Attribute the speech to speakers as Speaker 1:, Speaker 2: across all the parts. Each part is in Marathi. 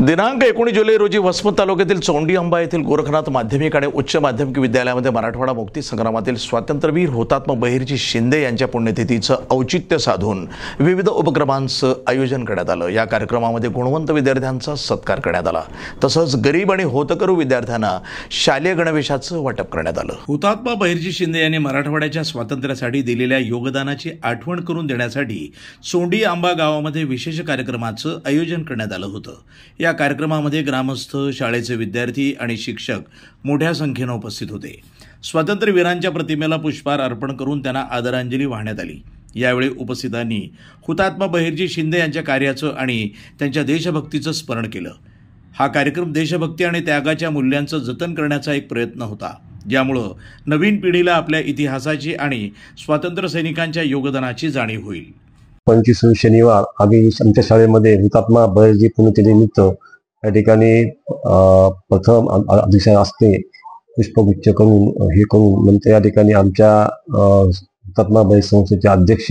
Speaker 1: दिनांक 19 जुलै रोजी वसमत तालुक्यातील चौंडी अंबा येथील गोरखनाथ माध्यमिक आणि उच्च माध्यमिक विद्यालयामध्ये मराठवाडा मुक्ती संग्रामातील स्वातंत्र्यवीर हुतात्मा बहिर्जी शिंदे यांच्या पुण्यतिथीचं औचित्य साधून विविध उपक्रमांचं आयोजन करण्यात आलं। या कार्यक्रमामध्ये गुणवंत विद्यार्थ्यांचा सत्कार करण्यात आला। तसंच गरीब आणि होतकरू विद्यार्थ्यांना शालेय गणवेशाचं वाटप करण्यात आलं। हुतात्मा बहिर्जी शिंदे यांनी मराठवाड्याच्या स्वातंत्र्यासाठी दिलेल्या योगदानाची आठवण करून देण्यासाठी चौंडी अंबा गावामध्ये विशेष कार्यक्रमाचं आयोजन करण्यात आलं होतं। या कार्यक्रमामध्ये ग्रामस्थ, शाळेचे विद्यार्थी आणि शिक्षक मोठ्या संख्येने उपस्थित होते। स्वातंत्र्यवीरांच्या प्रतिमेला पुष्पहार अर्पण करून त्यांना आदरांजली वाहण्यात आली। यावेळी उपस्थितांनी हुतात्मा बहिर्जी शिंदे यांच्या कार्याचं आणि त्यांच्या देशभक्तीचं स्मरण केलं। हा कार्यक्रम देशभक्ती आणि त्यागाच्या मूल्यांचं जतन करण्याचा एक प्रयत्न होता, ज्यामुळे नवीन पिढीला आपल्या इतिहासाची आणि स्वातंत्र्य सैनिकांच्या योगदानाची जाणीव होईल।
Speaker 2: 25 शनिवार आम्ही आमच्या शाळेमध्ये हुतात्मा बहिर्जी पुण्यतिथीनिमित्त या ठिकाणी प्रथम अध्यक्ष असते पुष्पगुच्छ करून नंतर या ठिकाणी आमच्या हुतात्मा बहिर्जी संस्थेचे अध्यक्ष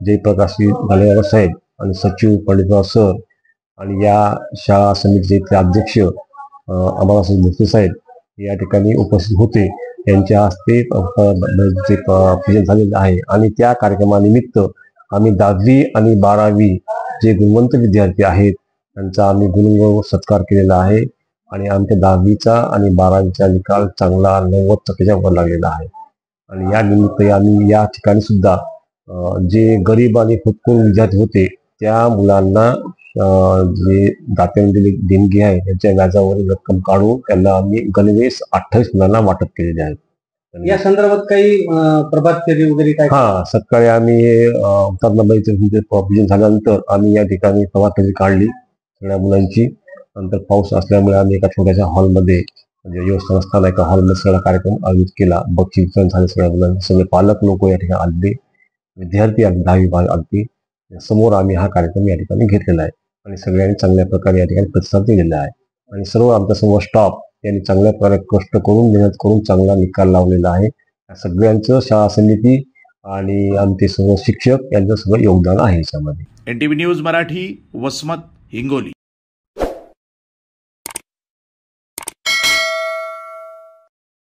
Speaker 2: जयप्रकाश गालेवार साहेब आणि सचिव पंडितराव सर आणि या शाळा समितीचे अध्यक्ष अमरासिंह भोसले साहेब या ठिकाणी उपस्थित होते। यांच्या हस्ते पूजन झालेले आहे आणि त्या कार्यक्रमानिमित्त आम्ही 10वी आणि 12वी जे गुणवंत विद्यार्थी आहेत त्यांचा आम्ही गुणगौरव सत्कार केलेला आहे आणि आमच्या 10वीचा आणि 12वीचा निकाल चांगला 90% वर लागलेला आहे। आणि या निमित्त आम्ही या ठिकाणी सुद्धा जे गरीब आणि होतकरू विद्यार्थी होते त्या मुलांना जे दात्याने दिलेली देणगी आहे त्याच्या व्याजावरील रक्कम काढून त्यांना आम्ही गणवेश 28 मुलांना वाटप केलेले आहेत।
Speaker 3: या संदर्भात काही प्रभात फेरी वगैरे काय?
Speaker 2: सकाळी आम्ही हुतात्मा बहिर्जी पूजन झाल्यानंतर आम्ही या ठिकाणी प्रभात फेरी काढली सगळ्या मुलांची। नंतर पाऊस असल्यामुळे आम्ही एका छोट्याशा हॉलमध्ये म्हणजे व्यवस्था नसताना एका हॉलमध्ये सगळा कार्यक्रम आयोजित केला। बक्षीस वितरण झाले सगळ्या मुलांना, सगळे पालक लोक या ठिकाणी आले, विद्यार्थी आले 10वी आलते। समोर आम्ही हा कार्यक्रम या ठिकाणी घेतलेला आहे आणि सगळ्यांनी चांगल्या प्रकारे या ठिकाणी प्रतिसाद दिलेला आहे आणि सर्व आमचा समोर स्टाफ यांनी चांगल्या प्रकारे कष्ट करून मेहनत करून चांगला निकाल लावलेला आहे। सगळ्यांचं शाळा समिती आणि आमचे सर्व शिक्षक यांचं सगळं योगदान आहे याच्यामध्ये।
Speaker 1: NTV news Marathi, Vasmat, Hingoli.